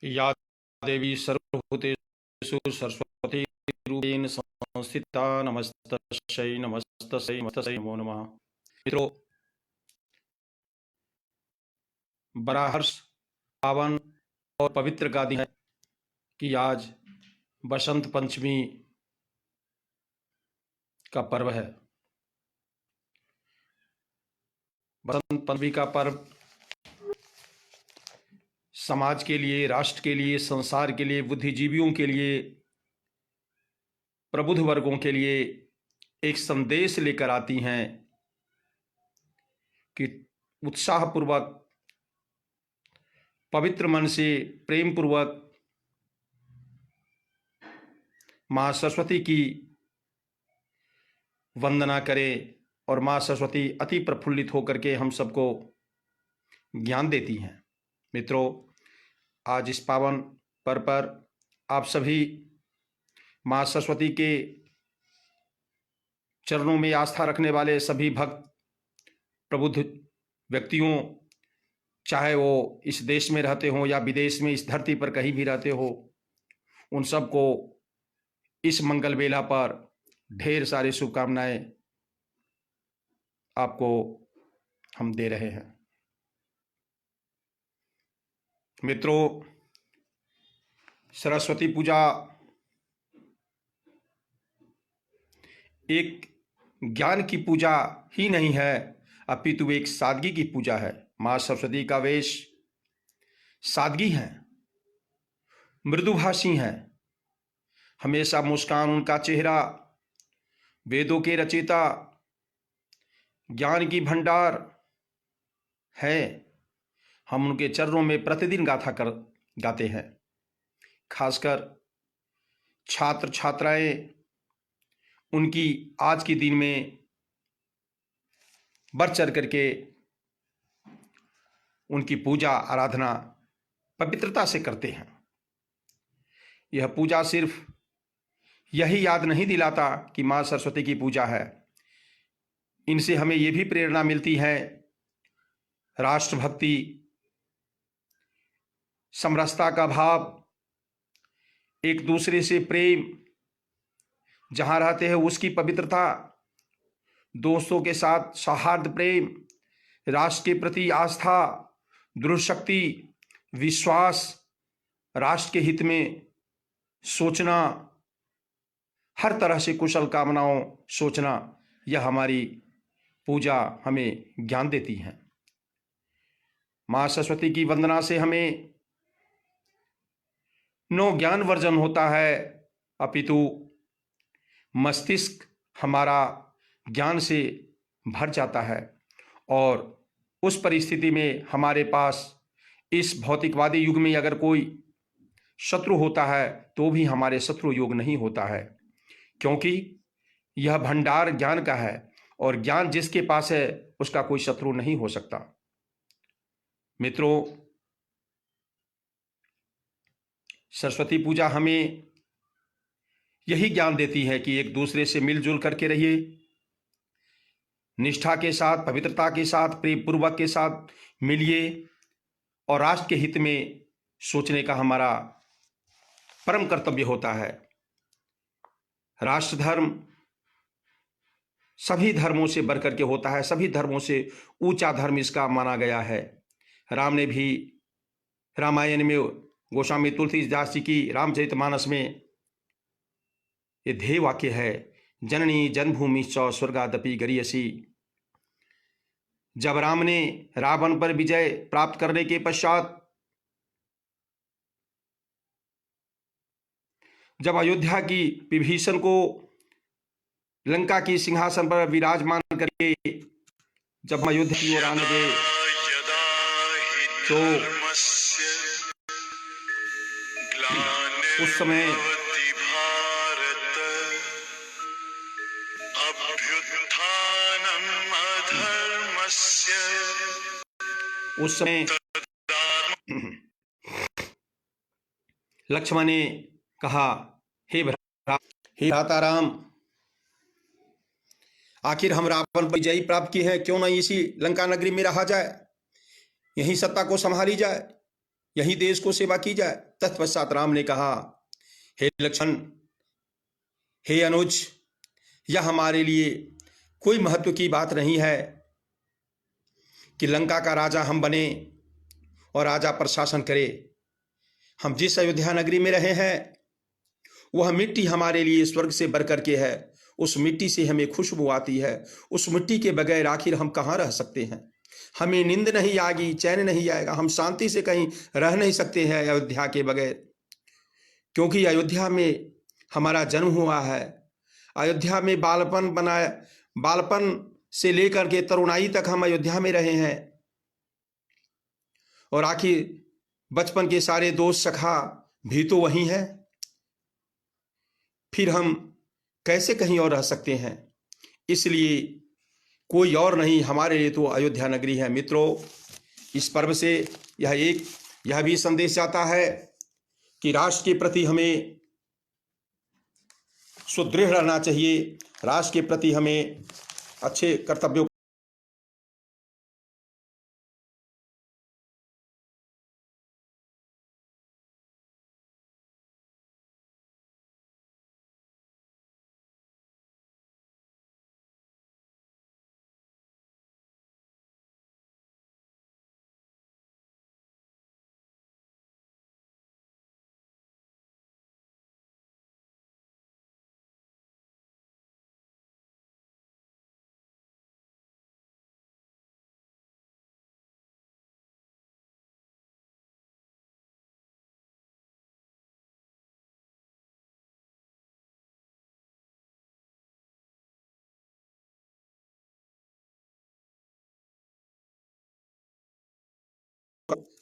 या देवी सर्वभूतेषु सरस्वतीरूपेण संस्थिता नमस्तस्यै नमस्तस्यै नमस्तस्यै नमो नमः। मित्रों, बड़ा हर्ष, पावन और पवित्र का दिन है कि आज बसंत पंचमी का पर्व है। बसंत पंचमी का पर्व समाज के लिए, राष्ट्र के लिए, संसार के लिए, बुद्धिजीवियों के लिए, प्रबुद्ध वर्गों के लिए एक संदेश लेकर आती हैं कि उत्साहपूर्वक, पवित्र मन से, प्रेम पूर्वक माँ सरस्वती की वंदना करें और माँ सरस्वती अति प्रफुल्लित होकर के हम सबको ज्ञान देती हैं। मित्रों, आज इस पावन पर्व पर आप सभी माँ सरस्वती के चरणों में आस्था रखने वाले सभी भक्त, प्रबुद्ध व्यक्तियों, चाहे वो इस देश में रहते हों या विदेश में, इस धरती पर कहीं भी रहते हो, उन सबको इस मंगल बेला पर ढेर सारी शुभकामनाएं आपको हम दे रहे हैं। मित्रों, सरस्वती पूजा एक ज्ञान की पूजा ही नहीं है, अपितु एक सादगी की पूजा है। माँ सरस्वती का वेश सादगी है, मृदुभाषी है, हमेशा मुस्कान उनका चेहरा, वेदों के रचयिता, ज्ञान की भंडार है। हम उनके चरणों में प्रतिदिन गाते हैं। खासकर छात्र छात्राएं उनकी आज के दिन में बढ़ चढ़ करके उनकी पूजा आराधना पवित्रता से करते हैं। यह पूजा सिर्फ यही याद नहीं दिलाता कि माँ सरस्वती की पूजा है, इनसे हमें यह भी प्रेरणा मिलती है राष्ट्रभक्ति, समरसता का भाव, एक दूसरे से प्रेम, जहाँ रहते हैं उसकी पवित्रता, दोस्तों के साथ सौहार्द प्रेम, राष्ट्र के प्रति आस्था, दृढ़ शक्ति, विश्वास, राष्ट्र के हित में सोचना, हर तरह से कुशल कामनाओं सोचना, यह हमारी पूजा हमें ज्ञान देती है। माँ सरस्वती की वंदना से हमें न ज्ञान वर्जन होता है, अपितु मस्तिष्क हमारा ज्ञान से भर जाता है और उस परिस्थिति में हमारे पास इस भौतिकवादी युग में अगर कोई शत्रु होता है तो भी हमारे शत्रु योग नहीं होता है, क्योंकि यह भंडार ज्ञान का है और ज्ञान जिसके पास है उसका कोई शत्रु नहीं हो सकता। मित्रों, सरस्वती पूजा हमें यही ज्ञान देती है कि एक दूसरे से मिलजुल करके रहिए, निष्ठा के साथ, पवित्रता के साथ, प्रेम पूर्वक के साथ मिलिए और राष्ट्र के हित में सोचने का हमारा परम कर्तव्य होता है। राष्ट्र धर्म सभी धर्मों से बढ़कर के होता है, सभी धर्मों से ऊंचा धर्म इसका माना गया है। राम ने भी रामायण में, गोस्वामी तुलसीदास जी की रामचरितमानस में ये ध्येय वाक्य है, जननी जन्मभूमि च स्वर्गादपि गरीयसी। जब राम ने रावण पर विजय प्राप्त करने के पश्चात जब अयोध्या की विभीषण को लंका की सिंहासन पर विराजमान करके जब अयोध्या की ओर आने गए तो उस समय लक्ष्मण ने कहा, हे भ्राता राम, आखिर हम रावण पर विजय प्राप्त की है, क्यों ना इसी लंका नगरी में रहा जाए, यहीं सत्ता को संभाली जाए, यहीं देश को सेवा की जाए। तत्पश्चात राम ने कहा, हे लक्ष्मण, हे अनुज, यह हमारे लिए कोई महत्व की बात नहीं है कि लंका का राजा हम बने और राजा प्रशासन करे। हम जिस अयोध्या नगरी में रहे हैं वह मिट्टी हमारे लिए स्वर्ग से बढ़कर के है। उस मिट्टी से हमें खुशबू आती है। उस मिट्टी के बगैर आखिर हम कहाँ रह सकते हैं। हमें नींद नहीं आएगी, चैन नहीं आएगा, हम शांति से कहीं रह नहीं सकते हैं अयोध्या के बगैर, क्योंकि अयोध्या में हमारा जन्म हुआ है। अयोध्या में बालपन से लेकर के तरुणाई तक हम अयोध्या में रहे हैं, और आखिर बचपन के सारे दोस्त सखा भी तो वही हैं। फिर हम कैसे कहीं और रह सकते हैं। इसलिए कोई और नहीं, हमारे लिए तो अयोध्या नगरी है। मित्रों, इस पर्व से यह भी संदेश जाता है कि राष्ट्र के प्रति हमें सुदृढ़ रहना चाहिए। राष्ट्र के प्रति हमें अच्छे कर्तव्यों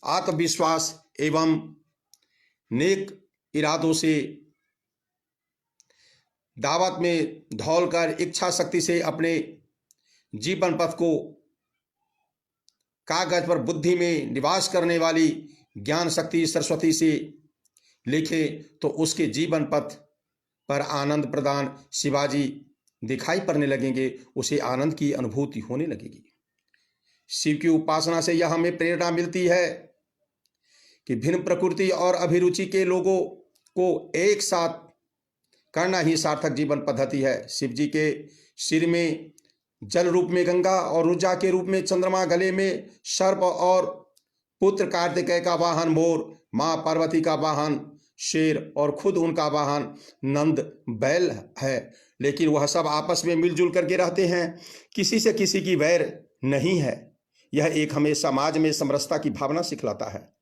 आत्मविश्वास एवं नेक इरादों से दावत में धौलकर इच्छा शक्ति से अपने जीवन पथ को कागज पर बुद्धि में निवास करने वाली ज्ञान शक्ति सरस्वती से लिखे तो उसके जीवन पथ पर आनंद प्रदान शिवाजी दिखाई पड़ने लगेंगे। उसे आनंद की अनुभूति होने लगेगी। शिव की उपासना से यह हमें प्रेरणा मिलती है कि भिन्न प्रकृति और अभिरुचि के लोगों को एक साथ करना ही सार्थक जीवन पद्धति है। शिव जी के सिर में जल रूप में गंगा और ऊर्जा के रूप में चंद्रमा, गले में सर्प और पुत्र कार्तिकेय का वाहन मोर, माँ पार्वती का वाहन शेर और खुद उनका वाहन नंद बैल है। लेकिन वह सब आपस में मिलजुल करके रहते हैं, किसी से किसी की वैर नहीं है। यह एक हमें समाज में समरसता की भावना सिखलाता है।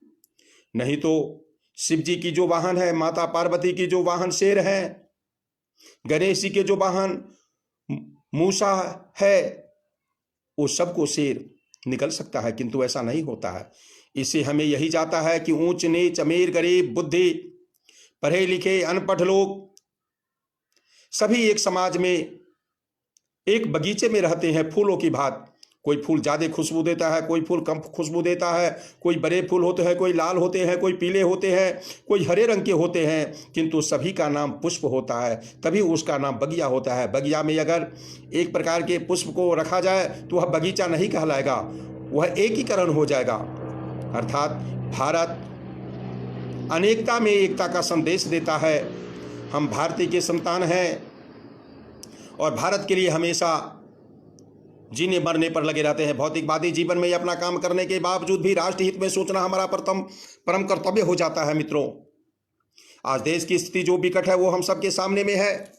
नहीं तो शिव जी की जो वाहन है, माता पार्वती की जो वाहन शेर है, गणेश जी के जो वाहन मूसा है, वो सबको शेर निकल सकता है, किंतु ऐसा नहीं होता है। इससे हमें यही जाता है कि ऊंच नीच, अमीर गरीब, बुद्धि, पढ़े लिखे अनपढ़ लोग सभी एक समाज में एक बगीचे में रहते हैं फूलों की भांति। कोई फूल ज़्यादा खुशबू देता है, कोई फूल कम खुशबू देता है, कोई बड़े फूल होते हैं, कोई लाल होते हैं, कोई पीले होते हैं, कोई हरे रंग के होते हैं, किंतु सभी का नाम पुष्प होता है, तभी उसका नाम बगिया होता है। बगिया में अगर एक प्रकार के पुष्प को रखा जाए तो वह बगीचा नहीं कहलाएगा, वह एकीकरण हो जाएगा। अर्थात भारत अनेकता में एकता का संदेश देता है। हम भारतीय के संतान हैं और भारत के लिए हमेशा जीने मरने पर लगे रहते हैं। भौतिकवादी जीवन में अपना काम करने के बावजूद भी राष्ट्र हित में सोचना हमारा परम कर्तव्य हो जाता है। मित्रों, आज देश की स्थिति जो विकट है वो हम सबके सामने में है।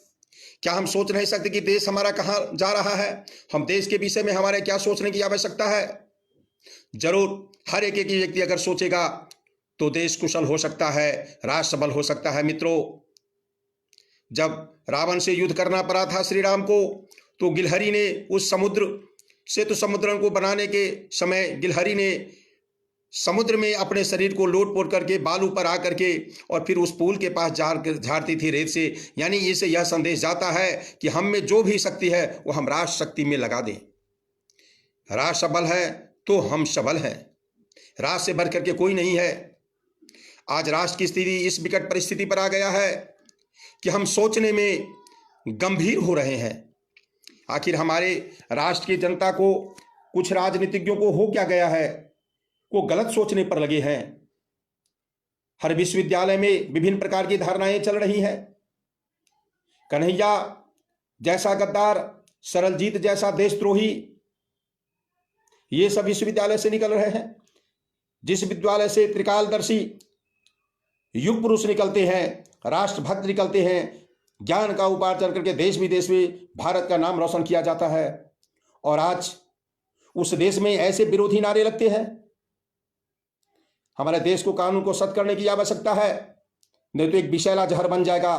क्या हम सोच नहीं सकते कि देश हमारा कहाँ जा रहा है? हम देश के विषय में हमारे क्या सोचने की आवश्यकता है? जरूर हर एक व्यक्ति अगर सोचेगा तो देश कुशल हो सकता है, राष्ट्र सबल हो सकता है। मित्रों, जब रावण से युद्ध करना पड़ा था श्री राम को, तो गिलहरी ने उस समुद्र से तो समुद्र को बनाने के समय गिलहरी ने समुद्र में अपने शरीर को लोट पोट करके बालू पर आकर के और फिर उस पुल के पास झाड़ती थी रेत से। यानी इससे यह संदेश जाता है कि हम में जो भी शक्ति है वो हम राष्ट्र शक्ति में लगा दें। राष्ट्र सबल है तो हम सबल हैं, राष्ट्र से बढ़ करके कोई नहीं है। आज राष्ट्र की स्थिति इस विकट परिस्थिति पर आ गया है कि हम सोचने में गंभीर हो रहे हैं। आखिर हमारे राष्ट्र की जनता को, कुछ राजनीतिज्ञों को हो क्या गया है, वो गलत सोचने पर लगे हैं। हर विश्वविद्यालय में विभिन्न प्रकार की धारणाएं चल रही हैं। कन्हैया जैसा गद्दार, सरलजीत जैसा देशद्रोही, ये सब विश्वविद्यालय से निकल रहे हैं। जिस विद्यालय से त्रिकालदर्शी युग पुरुष निकलते हैं, राष्ट्रभक्त निकलते हैं, ज्ञान का उपार्जन करके देश विदेश में भारत का नाम रोशन किया जाता है, और आज उस देश में ऐसे विरोधी नारे लगते हैं। हमारे देश को कानून को सख्त करने की आवश्यकता है, नहीं तो एक विषैला जहर बन जाएगा।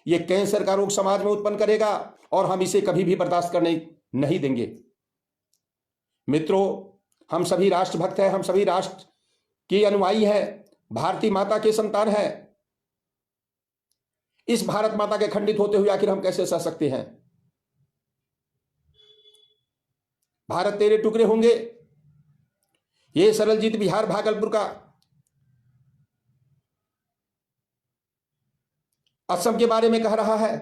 यह कैंसर का रोग समाज में उत्पन्न करेगा और हम इसे कभी भी बर्दाश्त करने नहीं देंगे। मित्रों, हम सभी राष्ट्रभक्त हैं, हम सभी राष्ट्र के अनुयायी हैं, भारतीय माता के संतान हैं। इस भारत माता के खंडित होते हुए आखिर हम कैसे सह सकते हैं? भारत तेरे टुकड़े होंगे, ये सरलजीत बिहार भागलपुर का असम के बारे में कह रहा है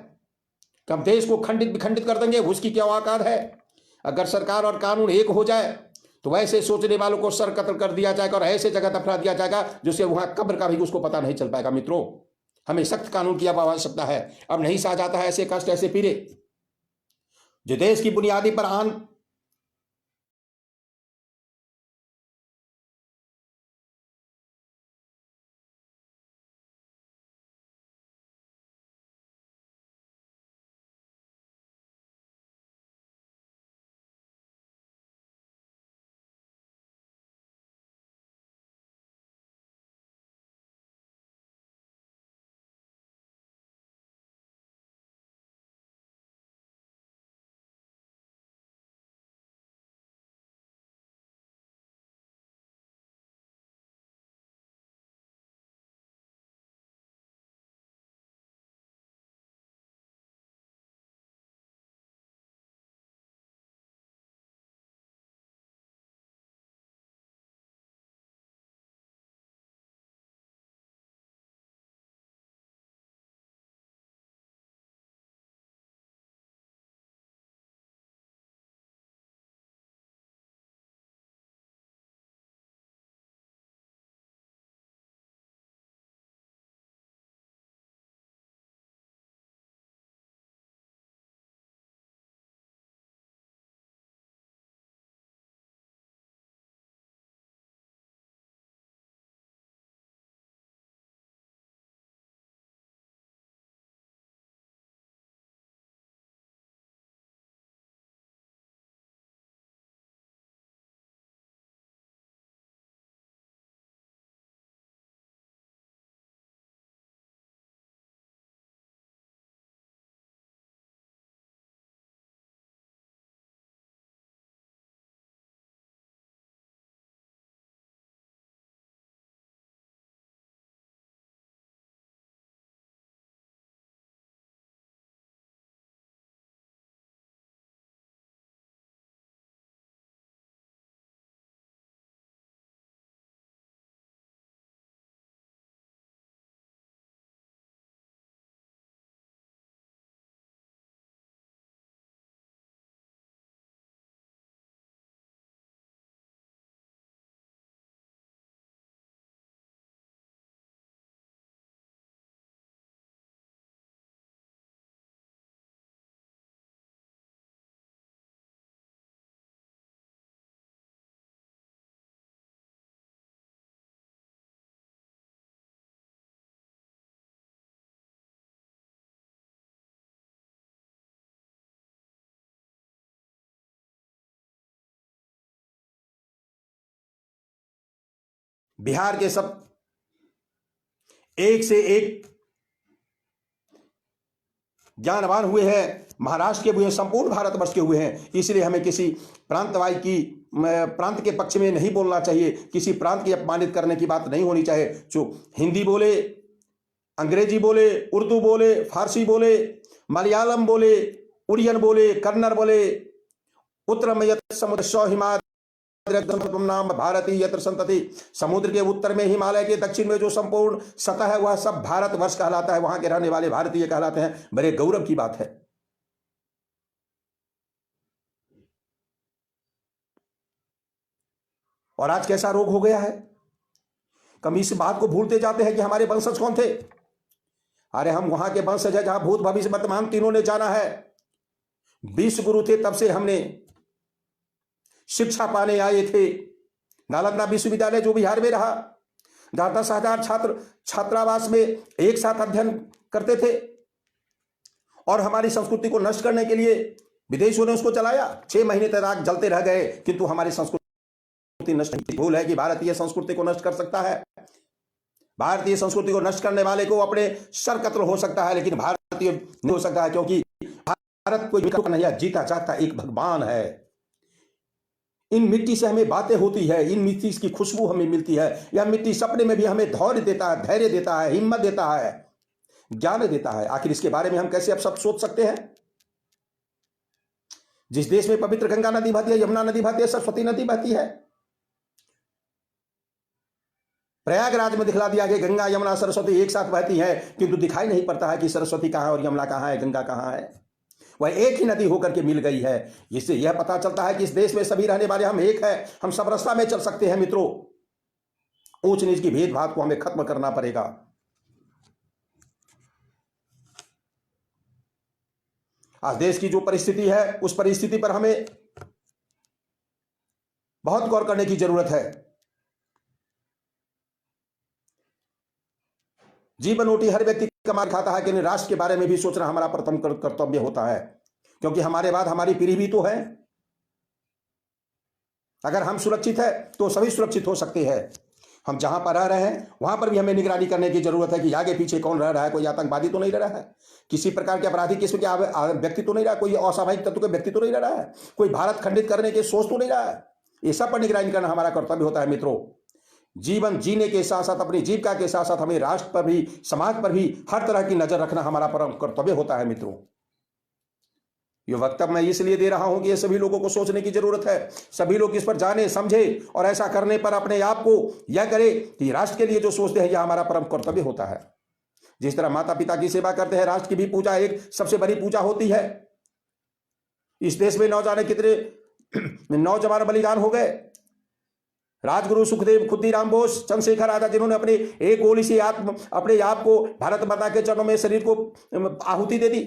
कि हम देश को खंडित विखंडित कर देंगे। उसकी क्या औकात है? अगर सरकार और कानून एक हो जाए तो वैसे सोचने वालों को सर कत्ल कर दिया जाएगा और ऐसे जगह दफना दिया जाएगा जिससे वहां कब्र का भी उसको पता नहीं चल पाएगा। मित्रों, हमें सख्त कानून की आवश्यकता है। अब नहीं सहा जाता है ऐसे कष्ट, ऐसे पीड़े जो देश की बुनियादी पर आन बिहार के सब एक से एक ज्ञानवान हुए हैं, महाराष्ट्र के हुए हैं, संपूर्ण भारतवर्ष के हुए हैं। इसलिए हमें किसी प्रांत के पक्ष में नहीं बोलना चाहिए, किसी प्रांत की अपमानित करने की बात नहीं होनी चाहिए। जो हिंदी बोले, अंग्रेजी बोले, उर्दू बोले, फारसी बोले, मलयालम बोले, उड़ियन बोले, कन्नड़ बोले, उत्तरम यत् समुद्र हिमालय नाम भारतीय यत्र संतति, समुद्र के उत्तर में, हिमालय के दक्षिण में जो संपूर्ण सतह है वह सब भारतवर्ष कहलाता है। वहां के रहने वाले भारतीय कहलाते हैं। बड़े गौरव की बात है। और आज कैसा रोग हो गया है कभी इस बात को भूलते जाते हैं कि हमारे वंशज कौन थे। अरे हम वहां के वंशज है जहां भूत भविष्य वर्तमान तीनों ने जाना है। 20 गुरु थे, तब से हमने शिक्षा पाने आए थे। नालंदा विश्वविद्यालय जो बिहार में रहा, 10,000 छात्र छात्रावास में एक साथ अध्ययन करते थे, और हमारी संस्कृति को नष्ट करने के लिए विदेशियों ने उसको चलाया। 6 महीने तक आग जलते रह गए, किंतु हमारी संस्कृति नष्ट नहीं। भूल है कि भारतीय संस्कृति को नष्ट कर सकता है। भारतीय संस्कृति को नष्ट करने वाले को अपने सर कत्ल हो सकता है, लेकिन भारतीय नहीं हो सकता है, क्योंकि भारत कोई नहीं है, जीता जागता एक भगवान है। इन मिट्टी से हमें बातें होती है, इन मिट्टी की खुशबू हमें मिलती है। यह मिट्टी सपने में भी हमें धैर्य देता है, धैर्य देता है, हिम्मत देता है, ज्ञान देता है। आखिर इसके बारे में हम कैसे अब सब सोच सकते हैं। जिस देश में पवित्र गंगा नदी बहती है, यमुना नदी बहती है, सरस्वती नदी बहती है, प्रयागराज में दिखला दिया कि गंगा यमुना सरस्वती एक साथ बहती है, किंतु दिखाई नहीं पड़ता है कि सरस्वती कहां है और यमुना कहां है, गंगा कहां है। वह एक ही नदी होकर के मिल गई है। इससे यह पता चलता है कि इस देश में सभी रहने वाले हम एक है, हम सब रास्ता में चल सकते हैं। मित्रों, ऊंच नीच की भेदभाव को हमें खत्म करना पड़ेगा। आज देश की जो परिस्थिति है, उस परिस्थिति पर हमें बहुत गौर करने की जरूरत है। जीवन रोटी हर व्यक्ति कमा खाता है, कि राष्ट्र के बारे में भी सोचना हमारा प्रथम कर्तव्य होता है, क्योंकि हमारे बाद हमारी पीढ़ी भी तो है। अगर हम सुरक्षित है तो सभी सुरक्षित हो सकते हैं। हम जहां पर रह रहे हैं वहां पर भी हमें निगरानी करने की जरूरत है कि आगे पीछे कौन रह रहा है। कोई आतंकवादी तो नहीं रह रहा है, किसी प्रकार के आपराधिक किस्म के व्यक्ति तो नहीं रहा, कोई असामाजिक तत्व के व्यक्ति तो नहीं रह रहा है, कोई भारत खंडित करने की सोच तो नहीं रहा है। ये सब पर निगरानी करना हमारा कर्तव्य होता है। मित्रों, जीवन जीने के साथ साथ, अपनी जीविका के साथ साथ हमें राष्ट्र पर भी, समाज पर भी हर तरह की नजर रखना हमारा परम कर्तव्य होता है। मित्रों, ये वक्तव्य मैं इसलिए दे रहा हूं कि ये सभी लोगों को सोचने की जरूरत है। सभी लोग इस पर जाने समझे, और ऐसा करने पर अपने आप को यह करे कि राष्ट्र के लिए जो सोचते हैं, यह हमारा परम कर्तव्य होता है। जिस तरह माता पिता की सेवा करते हैं, राष्ट्र की भी पूजा एक सबसे बड़ी पूजा होती है। इस देश में न जाने कितने नौजवान बलिदान हो गए। राजगुरु सुखदेव, खुद्दीराम बोस, चंद्रशेखर आजाद, जिन्होंने अपनी एक गोली से अपने आप को भारत माता के चरणों में शरीर को आहुति दे दी।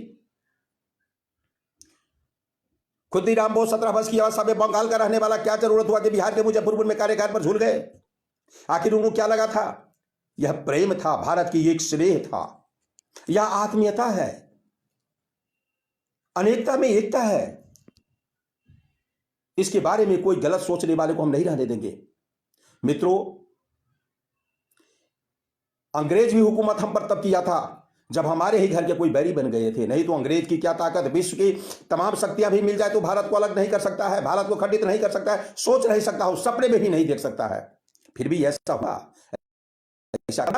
खुद्दीराम बोस 17 वर्ष की अवस्था में बंगाल का रहने वाला, क्या जरूरत हुआ कि बिहार के मुजफ्फरपुर में कार्यकाल पर झूल गए। आखिर उनको क्या लगा था। यह प्रेम था, भारत की एक स्नेह था, यह आत्मीयता है, अनेकता में एकता है। इसके बारे में कोई गलत सोचने वाले को हम नहीं रहने देंगे। मित्रों, अंग्रेज भी हुकूमत हम पर तब किया था जब हमारे ही घर के कोई बैरी बन गए थे। नहीं तो अंग्रेज की क्या ताकत, विश्व की तमाम शक्तियां भी मिल जाए तो भारत को अलग नहीं कर सकता है, भारत को खंडित नहीं कर सकता है, सोच नहीं सकता हो, सपने में भी नहीं देख सकता है। फिर भी ऐसा हुआ, ऐसा